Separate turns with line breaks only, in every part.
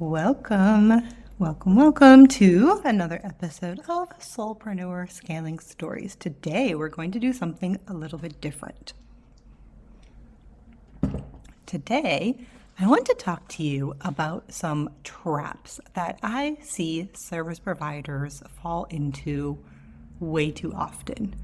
Welcome, welcome to another episode of Soulpreneur Scaling Stories. Today, we're going to do something a little bit different. Today, I want to talk to you about some traps that I see service providers fall into way too often.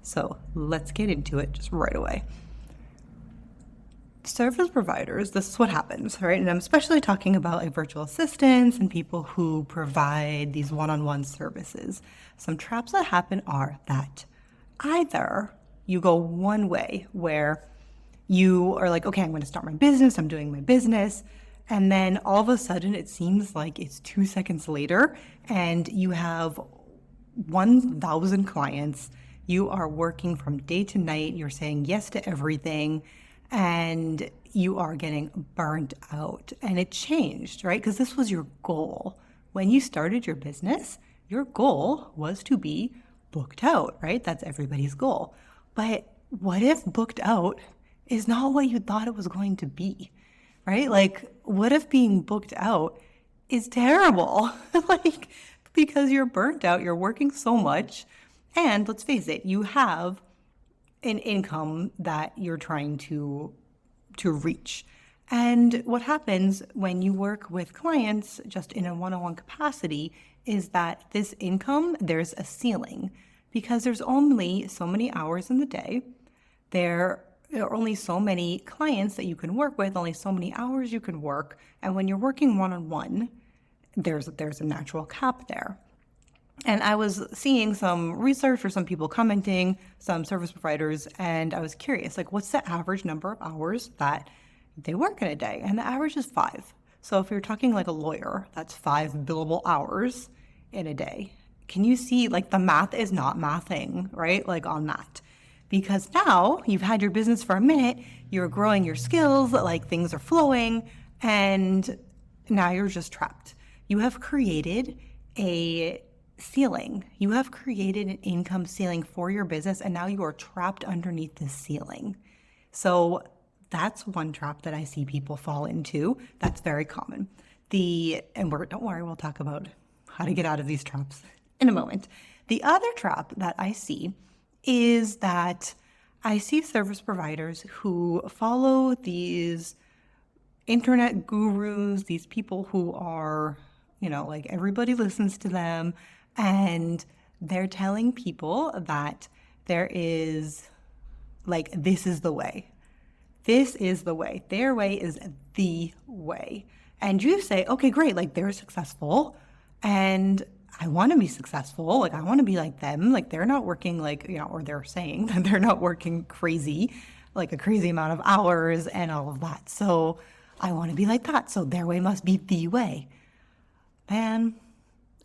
So let's get into it just right away. Service providers, this is what happens, right? And I'm especially talking about like virtual assistants and people who provide these one-on-one services. Some traps that happen are that either you go one way where you are like, okay, I'm going to start my business, I'm doing my business. And then all of a sudden it seems like it's 2 seconds later and you have 1,000 clients. You are working from day to night. You're saying yes to everything and you are getting burnt out. And it changed, right? Because this was your goal. When you started your business, your goal was to be booked out, right? That's everybody's goal. But what if booked out is not what you thought it was going to be, right? Like, what if being booked out is terrible? Like, because you're burnt out, you're working so much. And let's face it, you have an income that you're trying to reach. And what happens when you work with clients just in a one-on-one capacity is that this income, there's a ceiling because there's only so many hours in the day. There are only so many clients that you can work with, only so many hours you can work. And when you're working one-on-one, there's a natural cap there. And I was seeing some research or some people commenting, some service providers, and I was curious, like, what's the average number of hours that they work in a day? And the average is 5. So if you're talking like a lawyer, that's 5 billable hours in a day. Can you see, like, the math is not mathing, right? Like on that. Because now you've had your business for a minute, you're growing your skills, like things are flowing, and now you're just trapped. You have created a ceiling. You have created an income ceiling for your business, and now you are trapped underneath this ceiling. So that's one trap that I see people fall into. That's very common. Don't worry, we'll talk about how to get out of these traps in a moment. The other trap that I see is that I see service providers who follow these internet gurus, these people who are, like everybody listens to them, and they're telling people that there is, like, this is the way. This is the way. Their way is the way. And you say, okay, great, like they're successful and I want to be successful. Like I want to be like them. Like they're not working or they're saying that they're not working crazy, like a crazy amount of hours and all of that. So I want to be like that. So their way must be the way. Man,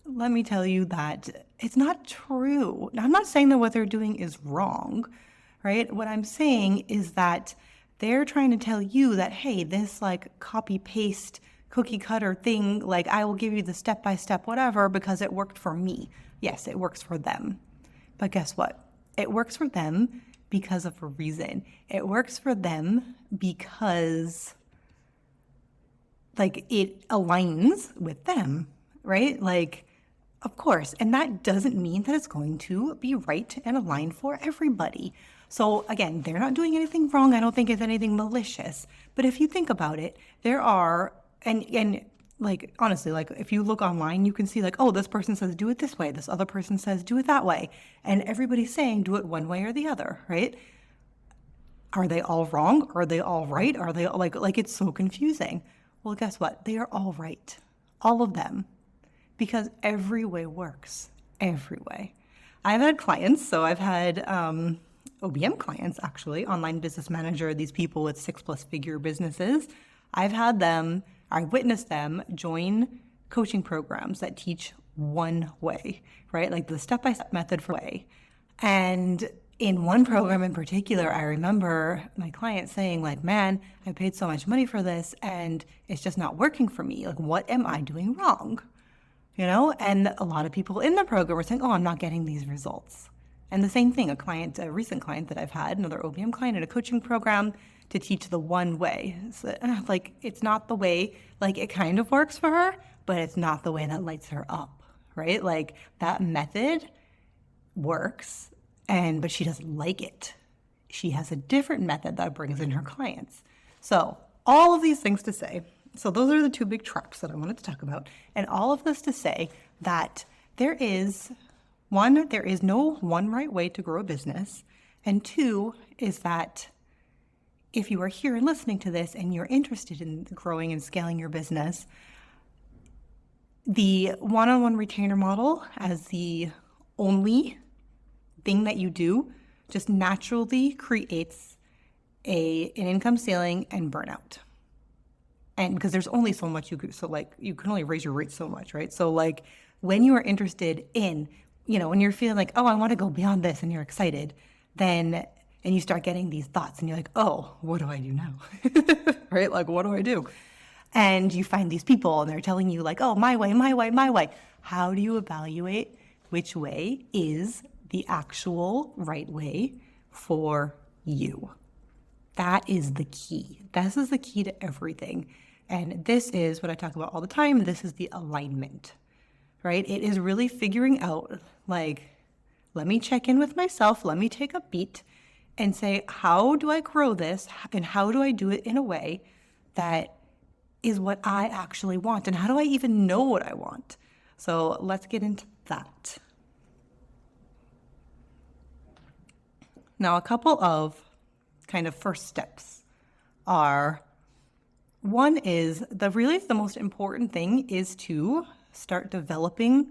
let me tell you that it's not true. I'm not saying that what they're doing is wrong, right? What I'm saying is that they're trying to tell you that, hey, this like copy paste cookie cutter thing, like I will give you the step-by-step whatever because it worked for me. Yes, it works for them. But guess what? It works for them because of a reason. It works for them because like it aligns with them, right? Like, of course, and that doesn't mean that it's going to be right and aligned for everybody. So again, they're not doing anything wrong. I don't think it's anything malicious. But if you think about it, there are, and like, honestly, like if you look online, you can see like, oh, this person says do it this way. This other person says do it that way. And everybody's saying do it one way or the other, right? Are they all wrong? Are they all right? Are they like it's so confusing. Well, guess what? They are all right. All of them. Because every way works, every way. I've had clients, so I've had OBM clients actually, online business manager, these people with 6+ figure businesses. I witnessed them join coaching programs that teach one way, right? Like the step-by-step method for way. And in one program in particular, I remember my client saying like, man, I paid so much money for this and it's just not working for me. Like, what am I doing wrong? And a lot of people in the program were saying, oh, I'm not getting these results. And the same thing, a recent client that I've had, another OBM client in a coaching program, to teach the one way. So, like, it's not the way, like, it kind of works for her, but it's not the way that lights her up, right? Like, that method works, but she doesn't like it. She has a different method that brings in her clients. So all of these things to say, so those are the two big traps that I wanted to talk about. And all of this to say that there is no one right way to grow a business. And two is that if you are here and listening to this and you're interested in growing and scaling your business, the one-on-one retainer model as the only thing that you do just naturally creates an income ceiling and burnout. And because there's only so much you can only raise your rates so much, right? So like when you are interested in, when you're feeling like, oh, I want to go beyond this, and you're excited, and you start getting these thoughts and you're like, oh, what do I do now? Right? Like, what do I do? And you find these people and they're telling you like, oh, my way, my way, my way. How do you evaluate which way is the actual right way for you? That is the key. This is the key to everything. And this is what I talk about all the time. This is the alignment, right? It is really figuring out, like, let me check in with myself. Let me take a beat and say, how do I grow this? And how do I do it in a way that is what I actually want? And how do I even know what I want? So let's get into that. Now, a couple of kind of first steps are, one is the most important thing is to start developing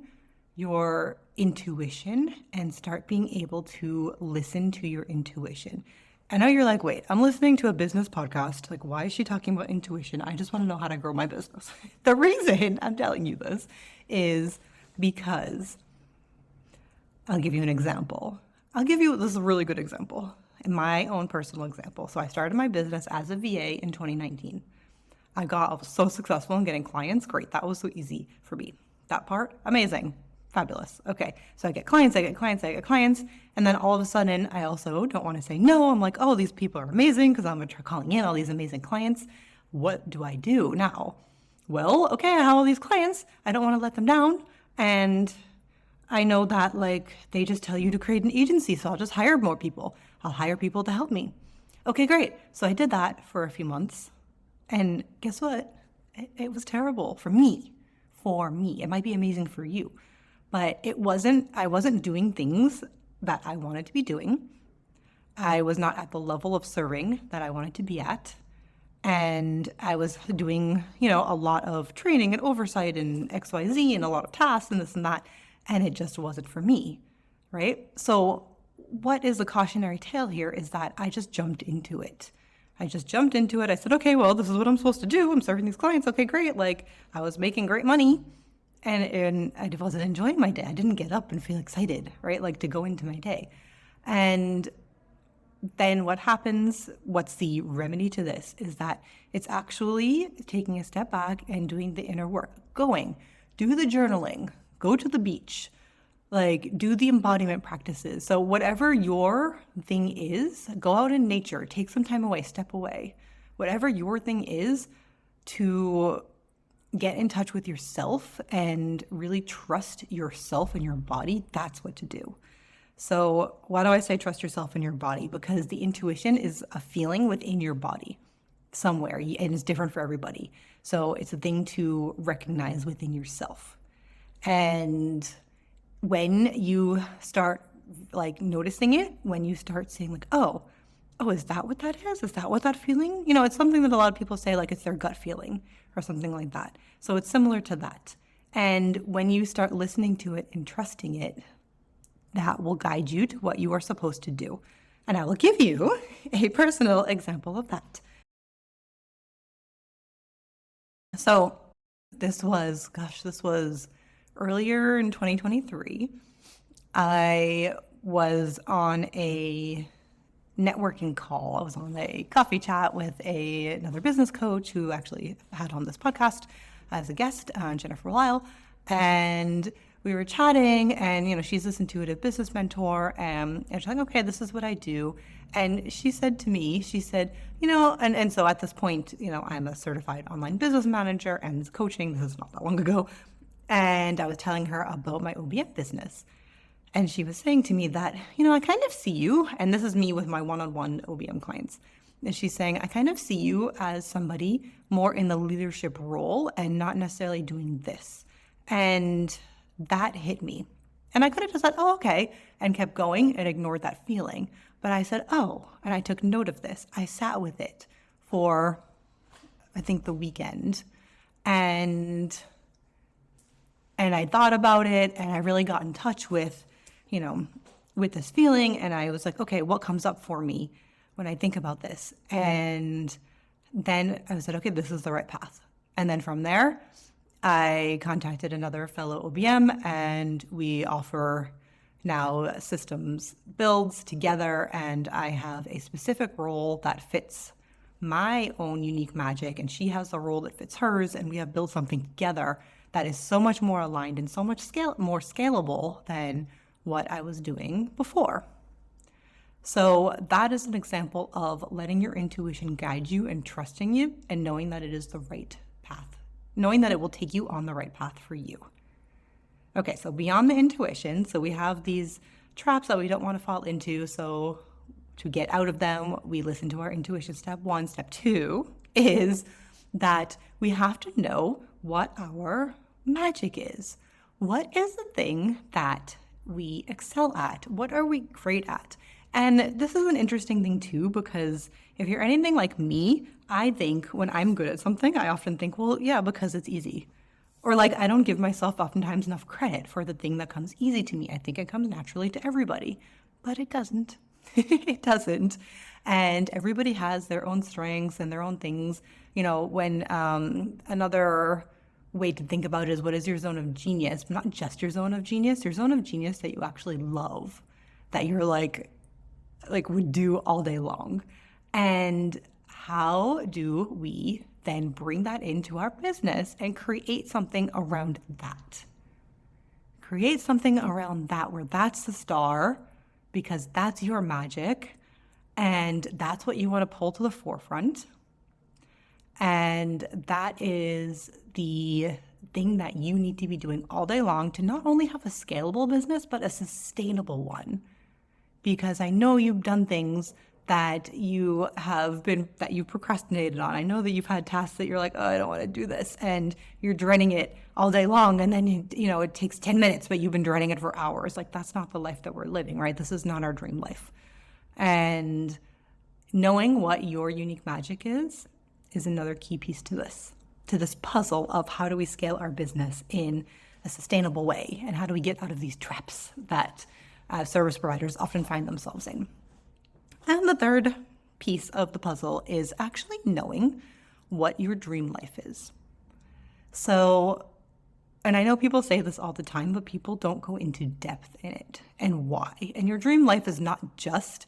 your intuition and start being able to listen to your intuition. I know you're like, wait, I'm listening to a business podcast. Like, why is she talking about intuition? I just want to know how to grow my business. The reason I'm telling you this is because I'll give you an example. This is a really good example, my own personal example. So I started my business as a VA in 2019. I was so successful in getting clients. Great. That was so easy for me. That part, amazing. Fabulous. Okay. So I get clients. And then all of a sudden, I also don't want to say no. I'm like, oh, these people are amazing because I'm going to try calling in all these amazing clients. What do I do now? Well, okay, I have all these clients. I don't want to let them down. And I know that like they just tell you to create an agency. So I'll just hire more people. I'll hire people to help me. Okay, great. So I did that for a few months. And guess what? It was terrible for me. It might be amazing for you. But I wasn't doing things that I wanted to be doing. I was not at the level of serving that I wanted to be at. And I was doing, a lot of training and oversight and XYZ and a lot of tasks and this and that. And it just wasn't for me, right? So what is the cautionary tale here is that I just jumped into it. I said, okay, well, this is what I'm supposed to do. I'm serving these clients. Okay, great. Like I was making great money. And I wasn't enjoying my day. I didn't get up and feel excited, right? Like to go into my day. And then what happens, what's the remedy to this is that it's actually taking a step back and doing the inner work. Do the journaling, go to the beach, like do the embodiment practices. So whatever your thing is, go out in nature, take some time away, step away. Whatever your thing is, to get in touch with yourself and really trust yourself and your body, that's what to do. So why do I say trust yourself and your body? Because the intuition is a feeling within your body somewhere, and it's different for everybody. So it's a thing to recognize within yourself. And when you start like noticing it, when you start saying like, oh, is that what that is? Is that what that feeling? It's something that a lot of people say like it's their gut feeling or something like that. So it's similar to that. And when you start listening to it and trusting it, that will guide you to what you are supposed to do. And I will give you a personal example of that. So this was earlier in 2023. I was on a networking call. I was on a coffee chat with another business coach who actually had on this podcast as a guest, Jennifer Lyle. And we were chatting, and she's this intuitive business mentor, and she's like, okay, this is what I do. And she said to me, she said, and so at this point, I'm a certified online business manager and coaching. This is not that long ago. And I was telling her about my OBM business. And she was saying to me that, I kind of see you, and this is me with my one-on-one OBM clients. And she's saying, I kind of see you as somebody more in the leadership role and not necessarily doing this. And that hit me. And I could have just said, oh, okay, and kept going and ignored that feeling. But I said, oh, and I took note of this. I sat with it for, I think, the weekend. And I thought about it, and I really got in touch with, with this feeling. And I was like, okay, what comes up for me when I think about this? And then I said, okay, this is the right path. And then from there, I contacted another fellow OBM, and we offer now systems builds together, and I have a specific role that fits my own unique magic, and she has a role that fits hers, and we have built something together that is so much more aligned and so much more scalable than what I was doing before. So that is an example of letting your intuition guide you and trusting you and knowing that it is the right path, knowing that it will take you on the right path for you. Okay, so beyond the intuition, so we have these traps that we don't want to fall into. So to get out of them, we listen to our intuition. Step 1. Step 2 is that we have to know what our magic is. What is the thing that we excel at? What are we great at? And this is an interesting thing too, because if you're anything like me, I think when I'm good at something, I often think, well, yeah, because it's easy. Or like, I don't give myself oftentimes enough credit for the thing that comes easy to me. I think it comes naturally to everybody, but it doesn't. It doesn't. And everybody has their own strengths and their own things. When another way to think about it is, what is your zone of genius? Not just your zone of genius, your zone of genius that you actually love, that you're like would do all day long. And how do we then bring that into our business and create something around that? Create something around that where that's the star, because that's your magic and that's what you want to pull to the forefront. And that is the thing that you need to be doing all day long to not only have a scalable business, but a sustainable one. Because I know you've done things that you've procrastinated on. I know that you've had tasks that you're like, oh, I don't want to do this. And you're dreading it all day long. And then, it takes 10 minutes, but you've been dreading it for hours. Like, that's not the life that we're living, right? This is not our dream life. And knowing what your unique magic is another key piece to this puzzle of how do we scale our business in a sustainable way? And how do we get out of these traps that service providers often find themselves in? And the third piece of the puzzle is actually knowing what your dream life is. So, and I know people say this all the time, but people don't go into depth in it and why. And your dream life is not just,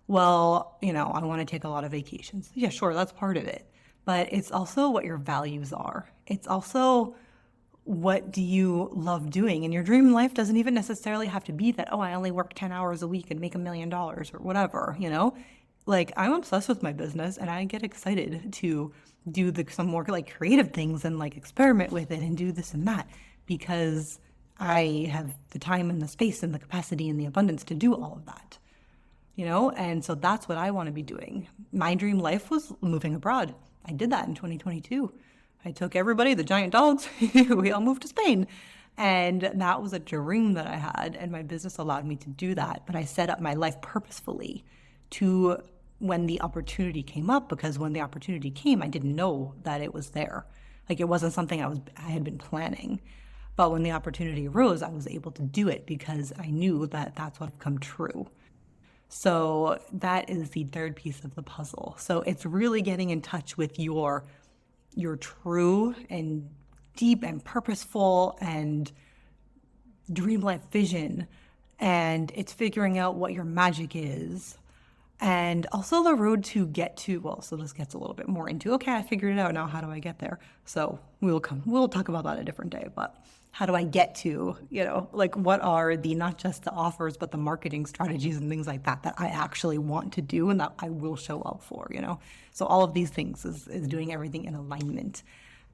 well, I want to take a lot of vacations. Yeah, sure, that's part of it. But it's also what your values are. It's also, what do you love doing? And your dream life doesn't even necessarily have to be that, oh, I only work 10 hours a week and make $1 million or whatever, Like, I'm obsessed with my business and I get excited to do some more like creative things and like experiment with it and do this and that, because I have the time and the space and the capacity and the abundance to do all of that, And so that's what I want to be doing. My dream life was moving abroad. I did that in 2022. I took everybody, the giant dogs, we all moved to Spain. And that was a dream that I had, and my business allowed me to do that. But I set up my life purposefully to when the opportunity came up, because when the opportunity came, I didn't know that it was there. Like, it wasn't something I had been planning. But when the opportunity arose, I was able to do it because I knew that that's what had come true. So that is the third piece of the puzzle. So it's really getting in touch with your true and deep and purposeful and dream life vision. And it's figuring out what your magic is And also the road to get to, well, so this gets a little bit more into, okay, I figured it out. Now, how do I get there? So we'll talk about that a different day, but how do I get to, like what are the, not just the offers, but the marketing strategies and things like that I actually want to do and that I will show up for, So all of these things is doing everything in alignment.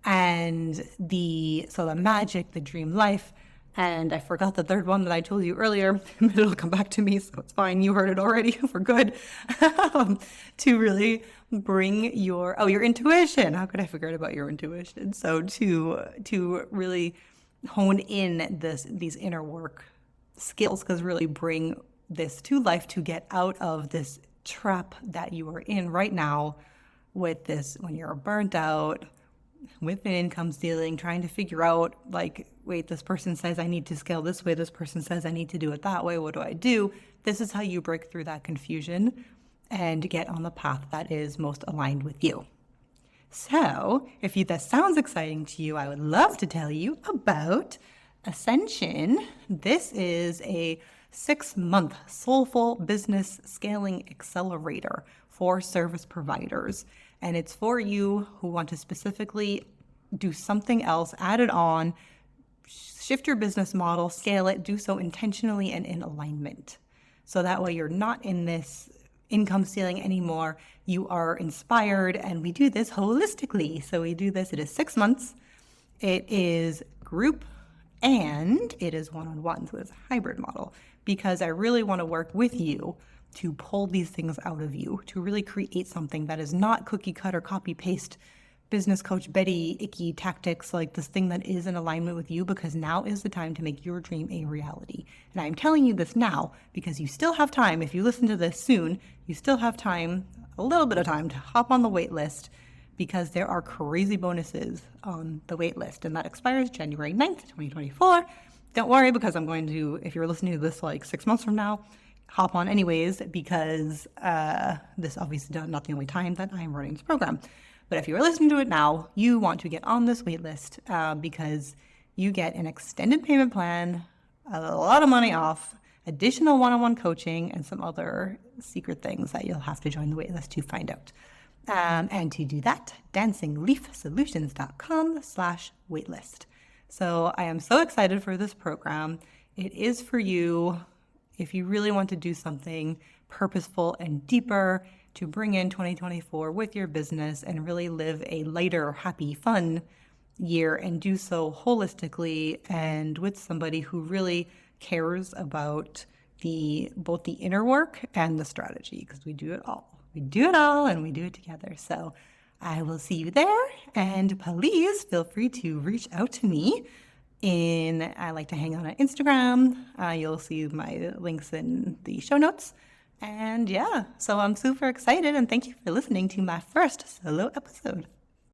And so the magic, the dream life, and I forgot the third one that I told you earlier. It'll come back to me, so it's fine. You heard it already. We're good. To really bring your intuition. How could I forget about your intuition? So to really hone in these inner work skills, because really bring this to life to get out of this trap that you are in right now with this, when you're burnt out, with an income ceiling, trying to figure out, like, wait, this person says I need to scale this way, this person says I need to do it that way, what do I do? This is how you break through that confusion and get on the path that is most aligned with you. So if that sounds exciting to you, I would love to tell you about Ascension. This is a 6-month soulful business scaling accelerator for service providers. And it's for you who want to specifically do something else, add it on, shift your business model, scale it, do so intentionally and in alignment. So that way you're not in this income ceiling anymore. You are inspired, and we do this holistically. So we do this, it is 6 months. It is group and it is one-on-one. So it's a hybrid model, because I really want to work with you to pull these things out of you, to really create something that is not cookie cutter, copy paste, business coach Betty, icky tactics, like this thing that is in alignment with you, because now is the time to make your dream a reality. And I'm telling you this now because you still have time. If you listen to this soon, you still have time, a little bit of time, to hop on the wait list, because there are crazy bonuses on the wait list, and that expires January 9th, 2024. Don't worry, because I'm going to, if you're listening to this like 6 months from now, hop on anyways, because this obviously not the only time that I'm running this program. But if you're listening to it now, you want to get on this wait list, because you get an extended payment plan, a lot of money off, additional one-on-one coaching, and some other secret things that you'll have to join the wait list to find out. And to do that, dancingleafsolutions.com/waitlist. So I am so excited for this program. It is for you if you really want to do something purposeful and deeper to bring in 2024 with your business and really live a lighter, happy, fun year, and do so holistically and with somebody who really cares about both the inner work and the strategy, because we do it all. We do it all, and we do it together. So I will see you there, and please feel free to reach out to me. I like to hang out on Instagram. You'll see my links in the show notes. And yeah, so I'm super excited, and thank you for listening to my first solo episode.